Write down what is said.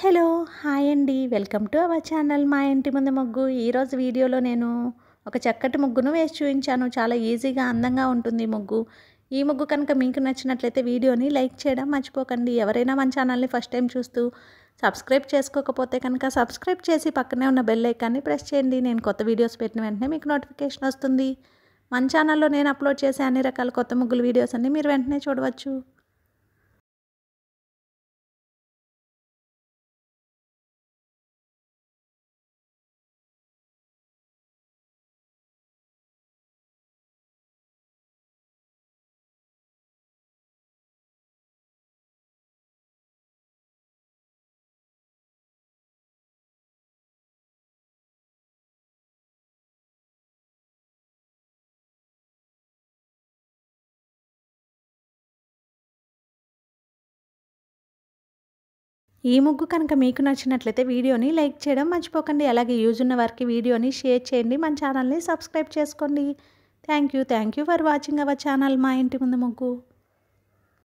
Hello! Hi అండి. Welcome to our channel మా ఇంటి ముందు ముగ్గు. ఈరోజు వీడియోలో నేను ఒక చక్కటి ముగ్గును వేసి చూయించాను. చాలా ఈజీగా, అందంగా ఉంటుంది ఈ ముగ్గు. ఈ ముగ్గు కనుక మీకు నచ్చినట్లయితే వీడియోని లైక్ చేయడం మర్చిపోకండి. ఎవరైనా మన ఛానల్ని ఫస్ట్ టైం చూస్తూ సబ్స్క్రైబ్ చేసుకోకపోతే కనుక సబ్స్క్రైబ్ చేసి పక్కనే ఉన్న బెల్ ఐకాన్ని ప్రెస్ చేయండి. నేను కొత్త వీడియోస్ పెట్టిన వెంటనే మీకు నోటిఫికేషన్ వస్తుంది. మన ఛానల్లో నేను అప్లోడ్ చేసే అన్ని రకాల కొత్త ముగ్గుల వీడియోస్ అన్ని మీరు వెంటనే చూడవచ్చు. ఈ ముగ్గు కనుక మీకు నచ్చినట్లయితే వీడియోని లైక్ చేయడం మర్చిపోకండి. అలాగే యూజ్ ఉన్న వారికి వీడియోని షేర్ చేయండి. మన ఛానల్ని సబ్స్క్రైబ్ చేసుకోండి. Thank you for watching our channel మా ఇంటి ముందు ముగ్గు.